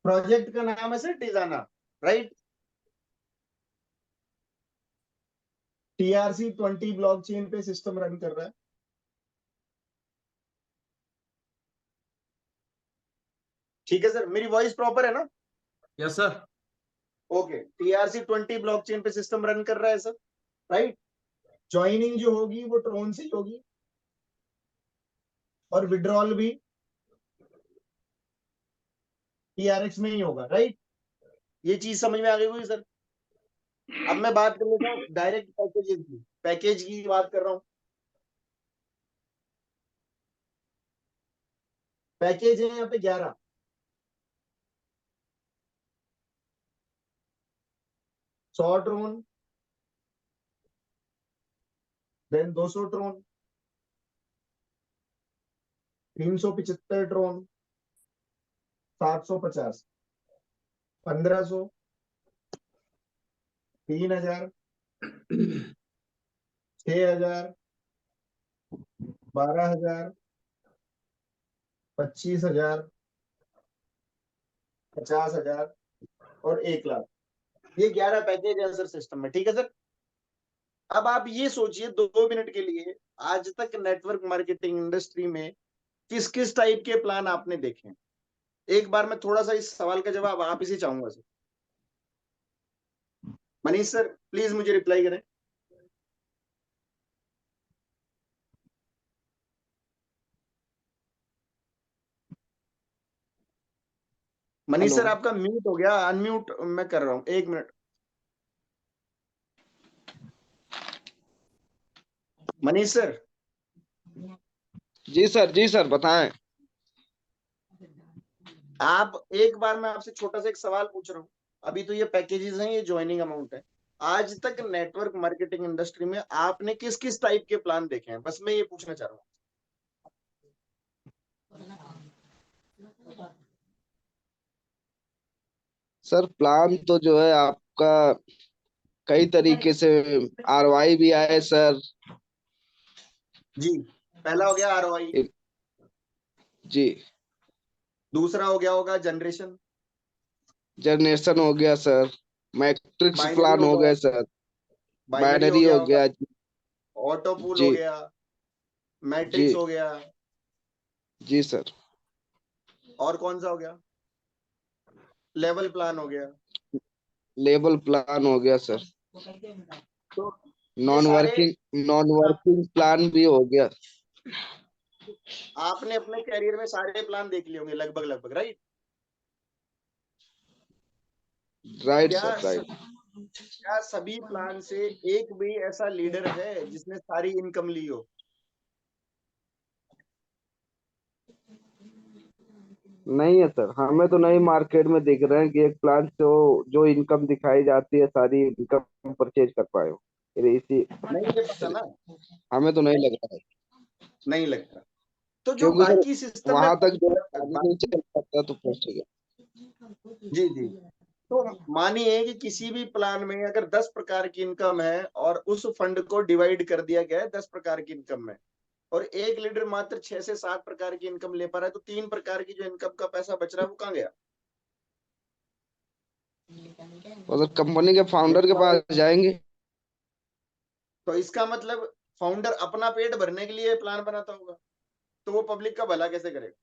Project का नाम है सर टिजाना, राइट। TRC-20 ब्लॉकचेन पे सिस्टम रन कर रहा है। ठीक है सर, मेरी वॉइस प्रॉपर है ना? Yes sir. Okay, TRC-20 blockchain पे सिस्टम रन कर रहा है सर, राइट। ज्वाइनिंग जो होगी वो ट्रोन से होगी और विड्रॉल भी TRX में ही होगा, राइट। ये चीज समझ में आ गई होगी सर। अब मैं बात कर लेता हूँ डायरेक्ट पैकेजेस की, पैकेज की बात कर रहा हूँ। पैकेज है यहाँ पे 11। सौ ड्रोन, देन 200 ड्रोन, 375 ड्रोन, 750, 1500, 3000, 6000, 12000, 25000, 50000 और 1 लाख। ये 11 पैकेज है सर सिस्टम में, ठीक है सर। अब आप ये सोचिए 2 मिनट के लिए, आज तक नेटवर्क मार्केटिंग इंडस्ट्री में किस किस टाइप के प्लान आपने देखे हैं? एक बार मैं थोड़ा सा इस सवाल का जवाब आप इसे चाहूंगा सर। मनीष सर प्लीज मुझे रिप्लाई करें। मनीष हेलो। सर आपका म्यूट हो गया, अनम्यूट मैं कर रहा हूं, 1 मिनट। मनीष सर। जी सर बताएं। आप एक बार मैं आपसे छोटा सा एक सवाल पूछ रहा हूँ। अभी तो ये पैकेजेस हैं, ये ज्वाइनिंग अमाउंट है। आज तक नेटवर्क मार्केटिंग इंडस्ट्री में आपने किस किस टाइप के प्लान देखे हैं, बस मैं ये पूछना चाह रहा हूँ। सर प्लान तो जो है आपका कई तरीके से ROI भी आए सर। जी, पहला हो गया ROI, जी। दूसरा हो गया होगा जनरेशन, जनरेशन हो गया सर। मैट्रिक्स बाइनरी प्लान हो हो गया, गए सर। बाइनरी हो बाइनरी गया हो होगा, गया। ऑटो पूल हो जी गया, मैट्रिक्स जी हो गया, जी सर। और कौन सा हो गया? लेवल प्लान हो गया। लेवल प्लान हो गया सर। तो ये सारे नॉन वर्किंग प्लान भी हो गया। आपने अपने कैरियर में सारे प्लान देख लिए होंगे लगभग लगभग, राइट। राइट क्या सर राइट। क्या सभी प्लान से एक भी ऐसा लीडर है जिसने सारी इनकम ली हो? नहीं है सर, हमें तो नई मार्केट में दिख रहे हैं कि एक प्लान से जो इनकम दिखाई जाती है सारी इनकम परचेज कर पाए हो। इसी नहीं मुझे पता ना, हमें तो नहीं लग रहा है। नहीं लगता। तो जो क्योंकि सर बाकी सिस्टम में वहां तक जो है आगे नहीं बाकी, चल सकता तो पहुंचेगा। जी जी, तो मानिए कि किसी भी प्लान में अगर 10 प्रकार की इनकम है और उस फंड को डिवाइड कर दिया गया है 10 प्रकार की इनकम में, और एक लीडर मात्र 6 से 7 प्रकार की इनकम ले पा रहा है, तो 3 प्रकार की जो इनकम का पैसा बच रहा है वो कहाँ गया? और सर कंपनी के फाउंडर के पास जाएंगे। तो इसका मतलब फाउंडर अपना पेट भरने के लिए प्लान बनाता होगा, तो वो पब्लिक का भला कैसे करेगा?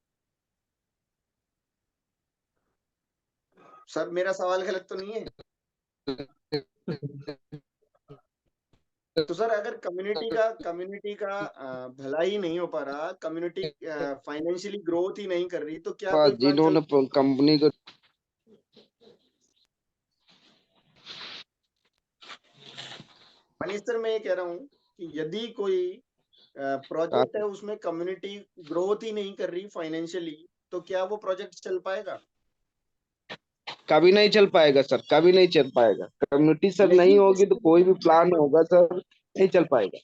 सर मेरा सवाल गलत तो नहीं है? तो सर अगर कम्युनिटी का भला ही नहीं हो पा रहा, कम्युनिटी फाइनेंशियली ग्रोथ ही नहीं कर रही, तो क्या पास कोई प्लान चल? जिन्होंने कंपनी को मनीष सर मैं ये कह रहा हूँ कि यदि कोई प्रोजेक्ट है उसमें कम्युनिटी ग्रोथ ही नहीं कर रही फाइनेंशियली, तो क्या वो प्रोजेक्ट चल पाएगा? कभी नहीं चल पाएगा सर, कभी नहीं चल पाएगा। कम्युनिटी सर नहीं यही होगी तो कोई भी प्लान इसमें होगा सर नहीं चल पाएगा।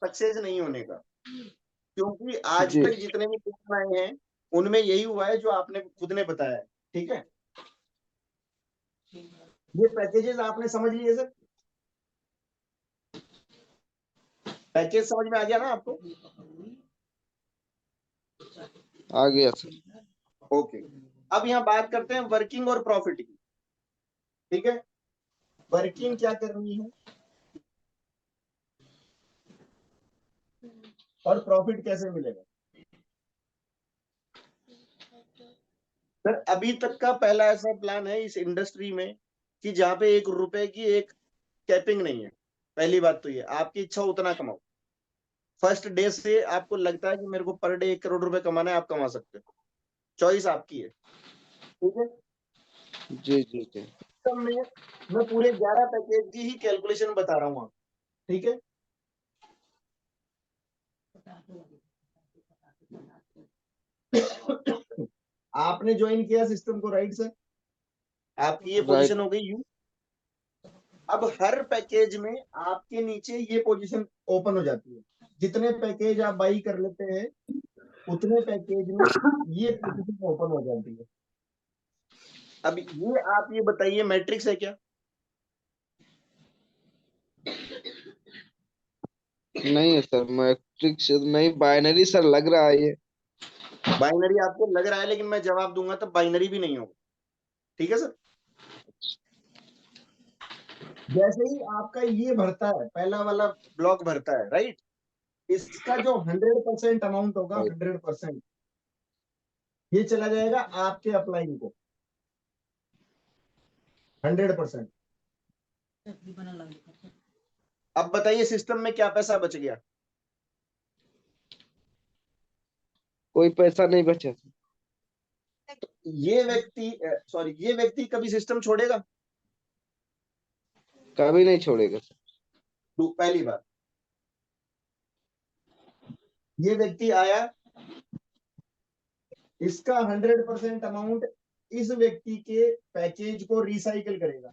सक्सेस नहीं होने का, क्योंकि आज जी तक जितने भी प्लान आए हैं उनमें यही हुआ है जो आपने खुद ने बताया है, ठीक है। ये पैकेजेस आपने समझ लिए सर? पैकेज समझ में आ गया ना आपको? आ गया सर। ओके। अब यहाँ बात करते हैं वर्किंग और प्रॉफिट की। ठीक है, वर्किंग क्या करनी है और प्रॉफिट कैसे मिलेगा। सर अभी तक का पहला ऐसा प्लान है इस इंडस्ट्री में कि जहां पे 1 रुपए की एक कैपिंग नहीं है। पहली बात तो ये, आपकी इच्छा उतना कमाओ। फर्स्ट डे से आपको लगता है कि मेरे को पर डे 1 करोड़ रुपए कमाना है, आप कमा सकते हो, चॉइस आपकी है। ठीक है, जी जी जी। तब मैं पूरे 11 पैकेज की ही कैलकुलेशन बता रहा हूँ आपको। ठीक है, आपने ज्वाइन किया सिस्टम को, राइट सर, आपकी ये राइट। पोजीशन हो गई यू। अब हर पैकेज में आपके नीचे ये पोजीशन ओपन हो जाती है। जितने पैकेज आप बाई कर लेते हैं उतने पैकेज में ये पोजीशन ओपन हो जाती है। अब ये आप ये बताइए मैट्रिक्स है क्या। नहीं है सर, मैट्रिक्स नहीं, बाइनरी सर लग रहा है ये। बाइनरी आपको लग रहा है, लेकिन मैं जवाब दूंगा तब बाइनरी भी नहीं होगा। ठीक है सर, जैसे ही आपका ये भरता है, पहला वाला ब्लॉक भरता है, राइट, इसका जो 100% अमाउंट होगा, राइट। 100% ये चला जाएगा आपके अपलाइन को, 100%। अब बताइए सिस्टम में क्या पैसा बच गया। कोई पैसा नहीं बचा सर। ये व्यक्ति, सॉरी, ये व्यक्ति कभी सिस्टम छोड़ेगा। कभी नहीं छोड़ेगा सर। पहली बात, ये व्यक्ति आया, इसका 100% अमाउंट इस व्यक्ति के पैकेज को रिसाइकिल करेगा।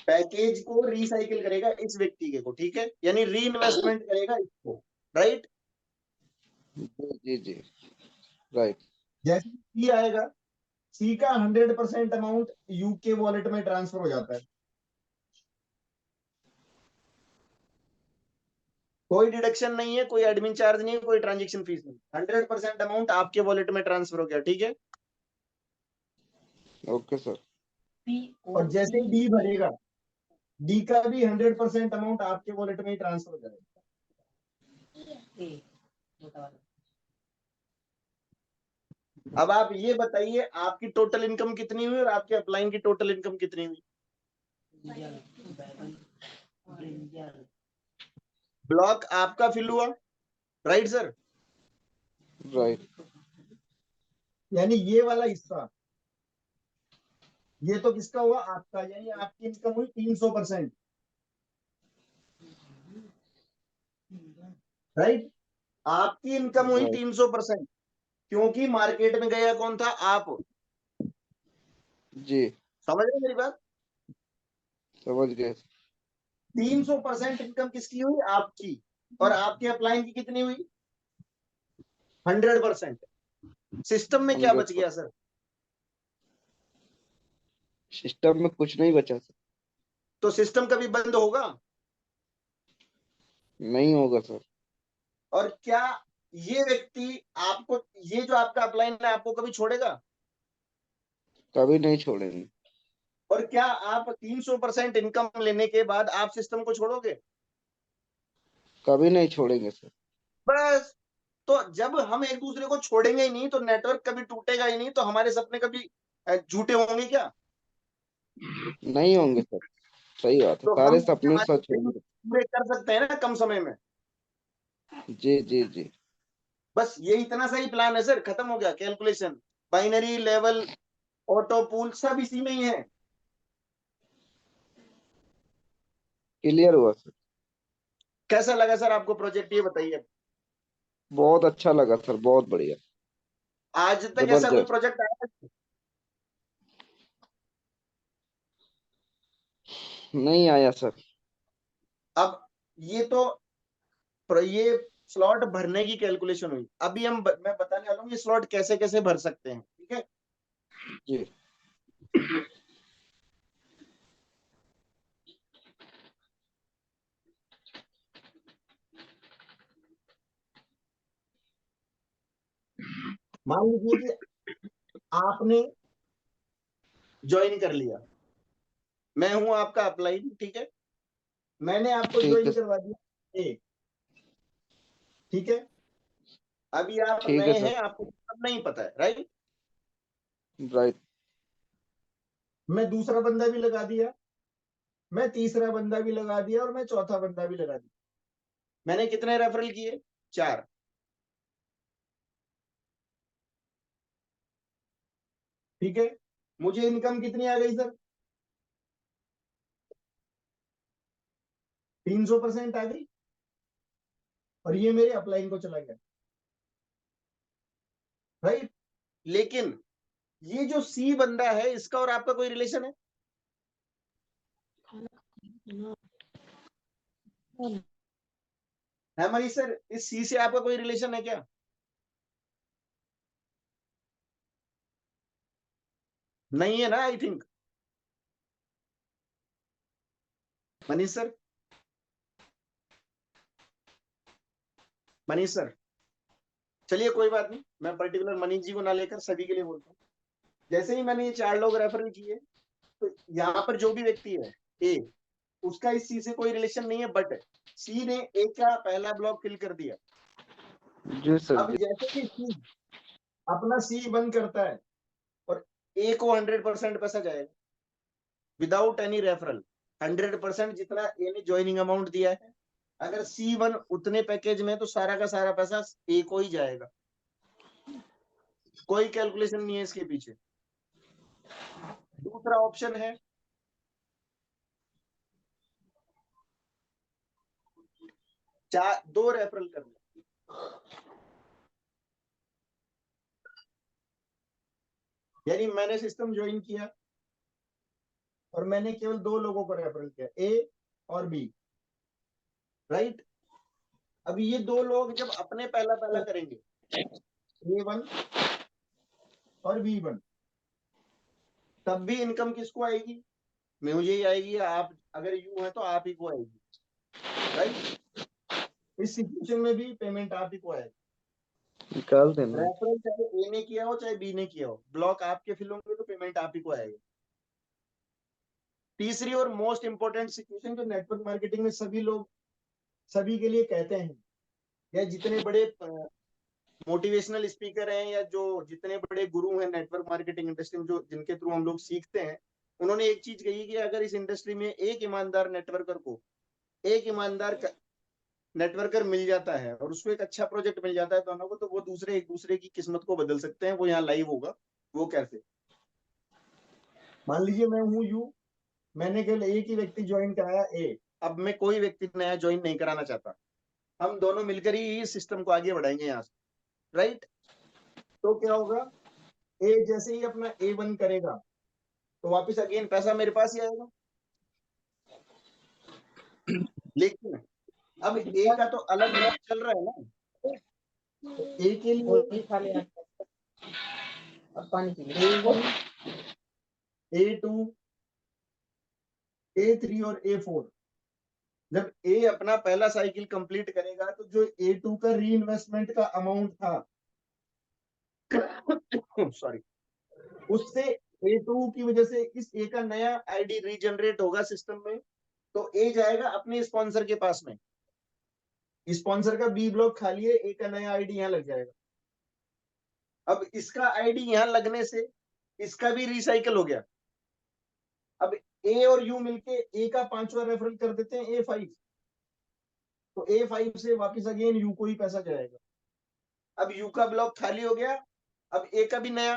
पैकेज को रिसाइकिल करेगा इस व्यक्ति के को, ठीक है, यानी री इन्वेस्टमेंट करेगा इसको, राइट। जी जी जी। राइट। जैसे सी आएगा, सी का 100% अमाउंट यूके वॉलेट में ट्रांसफर हो जाता है। कोई डिडक्शन नहीं है, कोई एडमिन चार्ज नहीं है, कोई ट्रांजेक्शन फीस नहीं, 100% अमाउंट आपके वॉलेट में ट्रांसफर हो गया। ठीक है, ओके सर। और जैसे ही डी भरेगा, डी का भी 100% अमाउंट आपके वॉलेट में ही ट्रांसफर हो जाएगा। अब आप ये बताइए आपकी टोटल इनकम कितनी हुई और आपके अपलाइन की टोटल इनकम कितनी हुई। ब्लॉक आपका फिल हुआ, राइट सर, राइट। यानी ये वाला हिस्सा, ये तो किसका हुआ, आपका, यानी आपकी इनकम हुई 300%, राइट। आपकी इनकम हुई राइट। 300%, क्योंकि मार्केट में गया कौन था, आप। जी। समझ रहे मेरी बात। समझ गए। 300% इनकम किसकी हुई, आपकी, और आपके अपलाइन की कितनी हुई, 100%। सिस्टम में क्या बच 100। गया सर। सिस्टम में कुछ नहीं बचा सर। तो सिस्टम कभी बंद होगा। नहीं होगा सर। और क्या ये व्यक्ति आपको, ये जो आपका अपलाइन है, आपको कभी छोड़ेगा। कभी नहीं छोड़ेंगे। और क्या आप 300% इनकम लेने के बाद आप सिस्टम को छोड़ोगे। कभी नहीं छोड़ेंगे सर। बस, तो जब हम एक दूसरे को छोड़ेंगे ही नहीं तो नेटवर्क कभी टूटेगा ही नहीं, तो हमारे सपने कभी झूठे होंगे क्या। नहीं होंगे सर। सही बात है, तो सारे हम सपने हमारे सच ड्रीम होंगे। पूरे कर सकते हैं ना कम समय में। जी जी जी। बस ये इतना सा ही प्लान है सर, खत्म हो गया calculation. Binary level, auto pool, सब इसी में ही है। क्लियर हुआ सर। कैसा लगा सर आपको प्रोजेक्ट, ये बताइए। बहुत अच्छा लगा सर, बहुत बढ़िया। आज तक ऐसा कोई जबरदस्त। प्रोजेक्ट आया है? नहीं आया सर। अब ये तो ये स्लॉट भरने की कैलकुलेशन हुई। अभी मैं बताने वाला हूँ ये स्लॉट कैसे कैसे भर सकते हैं, ठीक है। जी। मान लीजिए कि आपने ज्वाइन कर लिया, मैं हूं आपका अपलाइन, ठीक है, मैंने आपको ठीक है। ज्वाइन करवा दिया ए, ठीक है। अभी आप ठीक है नए सर। हैं, आपको सब नहीं पता है, राइट। राइट। मैं दूसरा बंदा भी लगा दिया, मैं तीसरा बंदा भी लगा दिया, और मैं चौथा बंदा भी लगा दिया। मैंने कितने रेफरल किए? 4। ठीक है, मुझे इनकम कितनी आ गई सर? 300% आ गई, और ये मेरे अपलाइन को चला गया, राइट। लेकिन ये जो सी बंदा है, इसका और आपका कोई रिलेशन है मनीष सर? इस सी से आपका कोई रिलेशन है क्या? नहीं है ना, I think. Manish sir, Manish sir, चलिए कोई बात नहीं, मैं पर्टिकुलर मनीष जी को ना लेकर सभी के लिए बोलता हूँ। जैसे ही मैंने ये 4 लोग रेफरल किए, तो यहाँ पर जो भी व्यक्ति है ए, उसका इस सी से कोई रिलेशन नहीं है, बट सी ने ए का पहला ब्लॉक फिल कर दिया। जी सर अब जी। जैसे ही सी अपना सी बंद करता है, और ए को 100% पैसा जाएगा विदाउट एनी रेफरल। 100% जितना ए ने ज्वाइनिंग अमाउंट दिया है, अगर C1 उतने पैकेज में, तो सारा का सारा पैसा ए को ही जाएगा। कोई कैलकुलेशन नहीं है इसके पीछे। दूसरा ऑप्शन है, 2 रेफरल कर लो। यानी मैंने सिस्टम ज्वाइन किया, और मैंने केवल 2 लोगों को रेफरल किया, ए और बी, राइट। अब ये 2 लोग जब अपने पहला पहला करेंगे, A1 और B1, तब भी इनकम किसको आएगी? मुझे ही आएगी। आप अगर यू है तो आप ही को आएगी, राइट। इस सिचुएशन में भी पेमेंट आप ही को आएगी। निकाल देना। रेफरल चाहे ए ने किया हो चाहे बी ने किया हो, ब्लॉक आपके फिल होंगे तो पेमेंट आप ही को आएगी। तीसरी और मोस्ट इंपॉर्टेंट सिचुएशन, जो नेटवर्क मार्केटिंग में सभी लोग सभी के लिए कहते हैं, या जितने बड़े मोटिवेशनल स्पीकर हैं, या जो जितने बड़े गुरु हैं नेटवर्क मार्केटिंग इंडस्ट्री में, जो जिनके थ्रू हम लोग सीखते हैं, उन्होंने एक चीज कही कि अगर इस इंडस्ट्री में एक ईमानदार नेटवर्कर को, एक ईमानदार नेटवर्कर मिल जाता है, और उसको एक अच्छा प्रोजेक्ट मिल जाता है दोनों को, तो वो दूसरे एक दूसरे की किस्मत को बदल सकते हैं। वो यहाँ लाइव होगा। वो कैसे? मान लीजिए मैं हूं यू, मैंने केवल एक ही व्यक्ति ज्वाइन कराया ए, अब मैं कोई व्यक्ति नया ज्वाइन नहीं कराना चाहता। हम दोनों मिलकर ही इस सिस्टम को आगे बढ़ाएंगे यहाँ से, राइट। तो क्या होगा, ए जैसे ही अपना A1 करेगा, तो वापस अगेन पैसा मेरे पास ही आएगा। लेकिन अब ए का तो अलग ब्लॉक चल रहा है ना, तो ए के लिए A1, A2, A3 और A4, जब ए अपना पहला साइकिल कंप्लीट करेगा, तो जो A2 का री इन्वेस्टमेंट का अमाउंट था, सॉरी, उससे A2 की वजह से इस ए का नया आईडी रीजनरेट होगा सिस्टम में, तो ए जाएगा अपने स्पॉन्सर के पास में, स्पॉन्सर का बी ब्लॉक खाली है, ए का नया आईडी यहाँ लग जाएगा। अब इसका आईडी यहाँ लगने से इसका भी रिसाइकल हो गया। अब ए और यू मिलके ए का 5वां रेफरल कर देते हैं A5, तो A5 से वापस अगेन यू को ही पैसा जाएगा। अब यू का ब्लॉक खाली हो गया, अब ए का भी नया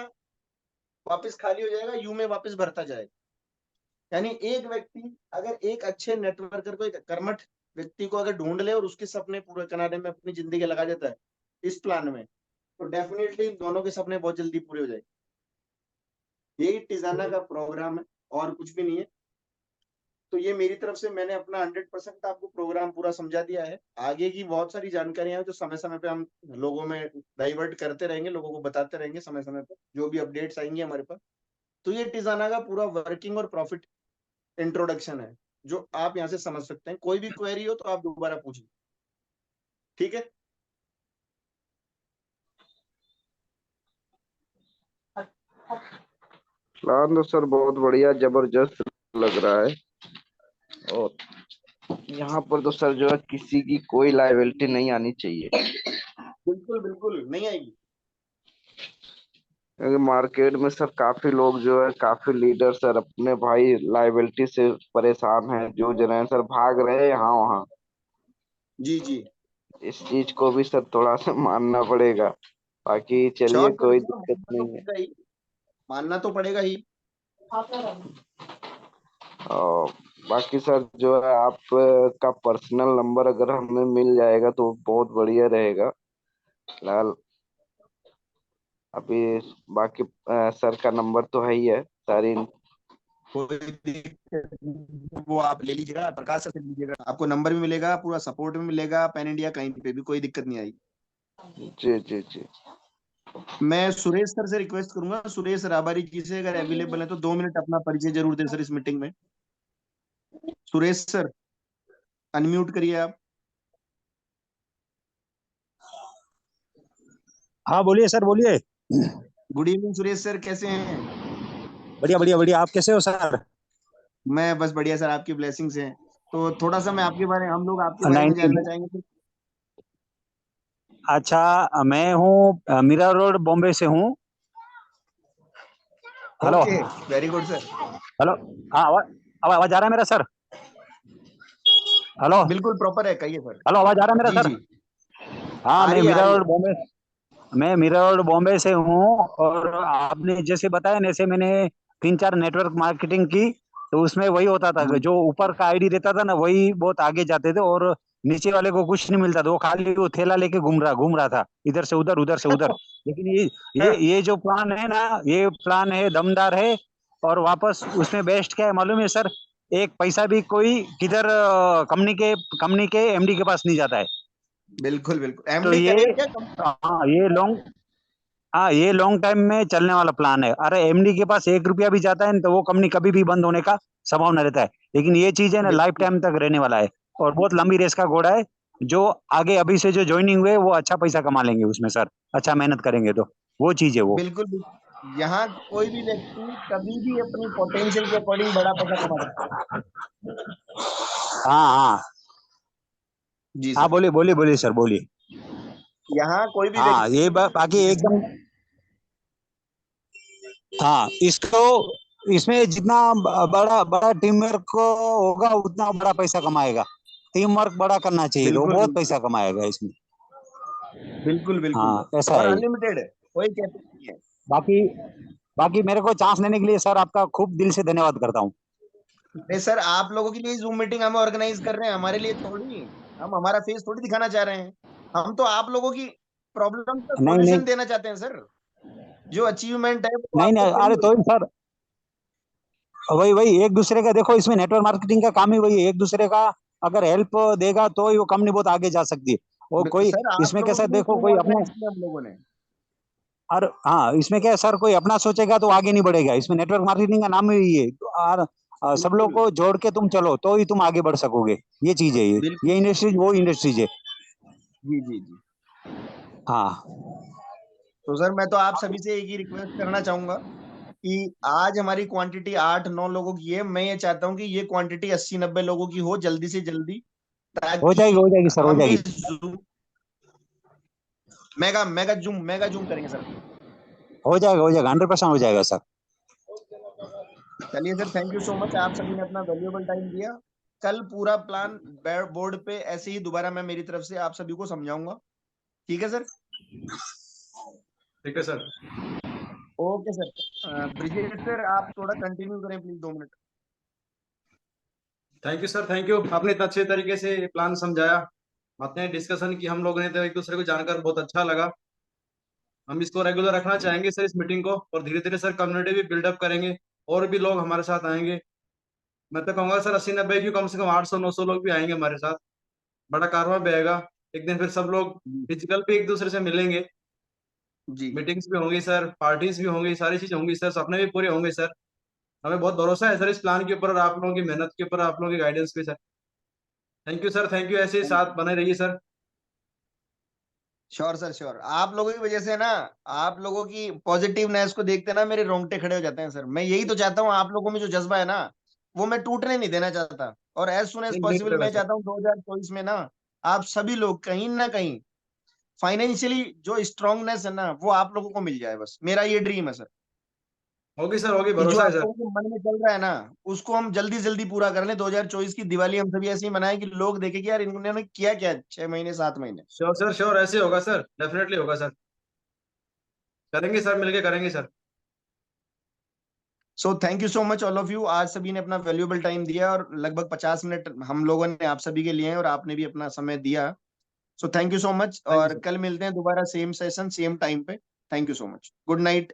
वापस खाली हो जाएगा, यू में वापस भरता जाएगा। यानी एक व्यक्ति अगर एक अच्छे नेटवर्कर को, एक कर्मठ व्यक्ति को अगर ढूंढ ले, और उसके सपने पूरे कराने में अपनी जिंदगी लगा देता है इस प्लान में, तो डेफिनेटली इन दोनों के सपने बहुत जल्दी पूरे हो जाएंगे। यही टिजाना का प्रोग्राम है, और कुछ भी नहीं है। तो ये मेरी तरफ से मैंने अपना 100% आपको प्रोग्राम पूरा समझा दिया है। आगे की बहुत सारी जानकारियां हैं जो समय समय पे हम लोगों में डाइवर्ट करते रहेंगे, लोगों को बताते रहेंगे समय समय पे, जो भी अपडेट्स आएंगे हमारे पास। तो ये टिजाना का पूरा वर्किंग और प्रॉफिट इंट्रोडक्शन है, जो आप यहाँ से समझ सकते हैं। कोई भी क्वेरी हो तो आप दोबारा पूछिए, ठीक है। प्लान तो सर बहुत बढ़िया जबरदस्त लग रहा है। और यहाँ पर तो सर जो है किसी की कोई लायबिलिटी नहीं आनी चाहिए। बिल्कुल बिल्कुल नहीं आएगी। क्योंकि मार्केट में सर काफी लोग जो है, काफी लीडर सर अपने भाई लायबिलिटी से परेशान हैं, जूझ रहे हैं सर, भाग रहे हैं यहाँ वहाँ। जी जी। इस चीज को भी सर थोड़ा सा मानना पड़ेगा। बाकी चलिए श्योर सर कोई श्योर, दिक्कत मानना तो नहीं है। पड़ेगा ही। मानना तो पड़ेगा ही। और बाकी सर जो है आप का पर्सनल नंबर अगर हमें मिल जाएगा तो बहुत बढ़िया रहेगा। फिलहाल अभी बाकी सर का नंबर तो है ही है सारी। कोई दिक्कत नहीं, वो आप ले लीजिएगा, प्रकाश सर से लीजिएगा, आपको नंबर भी मिलेगा, पूरा सपोर्ट भी मिलेगा, पैन इंडिया कहीं पे भी कोई दिक्कत नहीं आएगी। जी जी जी। मैं सुरेश सर से रिक्वेस्ट करूंगा, सुरेश राबारी जी से, अगर अवेलेबल है तो 2 मिनट अपना परिचय जरूर दें सर इस मीटिंग में। सुरेश सर, अनम्यूट करिए आप। हाँ बोलिए सर, बोलिए। गुड इवनिंग सुरेश सर, कैसे हैं? बढ़िया बढ़िया बढ़िया, आप कैसे हो सर? मैं बस बढ़िया सर, आपकी ब्लेसिंग्स हैं। तो थोड़ा सा मैं आपके बारे हम लोग आपके बारे नहीं में जानना नहीं। चाहेंगे सर। अच्छा, मैं हूँ मीरा रोड बॉम्बे से हूँ। Hello. Okay, very good sir. Hello. हाँ, आवाज आ रहा है मेरा सर? हेलो। बिल्कुल प्रॉपर है, कहिए सर। हेलो, आवाज आ रहा है मेरा जी सर? जी। हाँ, आ रही है आ रही है। मैं मीरा रोड बॉम्बे से हूँ। और आपने जैसे बताया ना, ऐसे मैंने 3 4 नेटवर्क मार्केटिंग की। तो उसमें वही होता था कि जी जो ऊपर का आईडी रहता था ना, वही बहुत आगे जाते थे, और नीचे वाले को कुछ नहीं मिलता था। वो खाली वो थैला लेके घूम रहा था, इधर से उधर उधर से उधर। लेकिन ये जो प्लान है ना, ये प्लान है दमदार है। और वापस उसमें बेस्ट क्या है मालूम है सर? एक पैसा भी कोई किधर कंपनी के एमडी के पास नहीं जाता है। बिल्कुल बिल्कुल, तो एमडी करे क्या हाँ ये लॉन्ग टाइम में चलने वाला प्लान है। अरे एमडी के पास 1 रुपया भी जाता है ना, तो वो कंपनी कभी भी बंद होने का संभावना रहता है। लेकिन ये चीज है ना, लाइफ बिल्कुल टाइम तक रहने वाला है। और बहुत लंबी रेस का घोड़ा है। जो आगे अभी से जो ज्वाइनिंग हुए वो अच्छा पैसा कमा लेंगे उसमें सर। अच्छा मेहनत करेंगे तो वो चीज है वो। बिल्कुल बिल्कुल। यहाँ कोई भी व्यक्ति कभी भी अपनी पोटेंशियल के अकॉर्डिंग बड़ा पैसा कमा सकता है। हाँ हाँ। जी हाँ सर। बोलिए बोलिए बोलिए सर, बोलिए। यहाँ कोई भी हाँ ये व्यक्ति बाकी जितना। एकदम। हाँ इसको इसमें जितना बड़ा बड़ा टीम वर्क होगा, उतना बड़ा पैसा कमाएगा। टीम वर्क बड़ा करना चाहिए, तो वो बिल्कुल बहुत बिल्कुल। पैसा कमाएगा इसमें। बिल्कुल बिल्कुल। हाँ ऐसा और है। अनलिमिटेड है, कोई कहते नहीं है। बाकी बाकी मेरे को चांस देने के लिए सर आपका खूब दिल से धन्यवाद करता हूँ। नहीं सर, आप लोगों के लिए जूम मीटिंग हम ऑर्गेनाइज कर रहे हैं, हमारे लिए थोड़ी। हम हमारा फेस थोड़ी दिखाना चाह रहे हैं। हम तो आप लोगों की प्रॉब्लम का नहीं नहीं सॉल्यूशन देना चाहते हैं सर। जो अचीवमेंट है वो नहीं आपको नहीं, पूरी अरे तो होगी। ही सर, वही वही एक दूसरे का देखो, इसमें नेटवर्क मार्केटिंग का काम ही वही है, एक दूसरे का अगर हेल्प देगा तो ही वो कंपनी बहुत आगे जा सकती है। और कोई सर आप इसमें लोगों कैसा के लिए देखो, टीम कोई अपना। ऑर्गेनाइज किया हम लोगों ने। और हाँ, इसमें क्या है सर, कोई अपना सोचेगा तो आगे नहीं बढ़ेगा। इसमें नेटवर्क मार्केटिंग का नाम ही ये है। और सब लोग बिल्कुल। को जोड़ के तुम चलो तो ही तुम आगे बढ़ सकोगे। ये चीज है, बिल्कुल। ये इंडस्ट्रीज वो इंडस्ट्रीज है। जी जी जी। हाँ तो सर मैं तो आप सभी से एक ही रिक्वेस्ट करना चाहूंगा कि आज हमारी क्वांटिटी 8 9 लोगों की है, मैं ये चाहता हूँ कि ये क्वांटिटी 80 90 लोगों की हो जल्दी से जल्दी, ताकि हो जाएगी सर, हो हम जाएगी। इस जूम मेगा जूम करेंगे सर। हो जाएगा 100% हो जाएगा सर। चलिए sir, thank you so much, आप सभी ने अपना वैल्यूएबल टाइम दिया। कल पूरा प्लान बोर्ड पे ऐसे ही दोबारा मैं मेरी तरफ से आप सभी को समझाऊंगा। ठीक है सर। ठीक है sir. Okay sir. Brijesh sir, आप थोड़ा कंटिन्यू करें please, 2 minute. Thank you sir, thank you. आपने इतना अच्छे तरीके से प्लान समझाया, आपने डिस्कशन की हम लोगों ने, तो एक दूसरे को जानकर बहुत अच्छा लगा। हम इसको रेगुलर रखना चाहेंगे सर, इस मीटिंग को, और धीरे धीरे सर कम्युनिटी भी बिल्डअप करेंगे। और भी लोग हमारे साथ आएंगे। मैं तो कहूंगा सर 80 90 की कम से कम 800 900 लोग भी आएंगे हमारे साथ। बड़ा कारवां भी आएगा। एक दिन फिर सब लोग जी फिजिकल भी एक दूसरे से मिलेंगे। जी मीटिंग्स भी होंगी सर, पार्टीज भी होंगी, सारी चीजें होंगी सर, सपने भी पूरे होंगे सर। हमें बहुत भरोसा है सर इस प्लान के ऊपर, और आप लोगों की मेहनत के ऊपर, आप लोगों की गाइडेंस पे sir. Thank you sir, thank you. ऐसे ही साथ बने रहिए सर। श्योर सर श्योर, आप लोगों की वजह से ना, आप लोगों की पॉजिटिवनेस को देखते ना मेरे रोंगटे खड़े हो जाते हैं सर। मैं यही तो चाहता हूँ, आप लोगों में जो जज्बा है ना, वो मैं टूटने नहीं देना चाहता। और एज सुन एज नहीं नहीं पॉसिबल टूटेगा मैं सर। चाहता हूँ 2024 में ना आप सभी लोग कहीं ना कहीं फाइनेंशियली जो स्ट्रांगनेस है ना, वो आप लोगों को मिल जाए। बस मेरा ये ड्रीम है सर, होगी सर, होगी, कि जो भरोसा है आप सर। लोगों के मन में चल रहा है ना, उसको हम जल्दी जल्दी पूरा कर लें। 2024 की दिवाली हम सभी ऐसे ही मनाएं कि लोग देखें कि यार इन्होंने किया क्या 6 महीने 7 महीने। श्योर सर, श्योर, ऐसे होगा सर, डेफिनेटली होगा सर। करेंगे सर, मिलके करेंगे sir. So thank you so much all of you. आज सभी ने अपना वैल्यूएबल टाइम दिया और लगभग 50 मिनट हम लोगों ने आप सभी के लिए हैं और आपने भी अपना समय दिया। So thank you so much, thank you और सर। कल मिलते हैं दोबारा सेम सेशन सेम टाइम पे। Thank you so much, good night.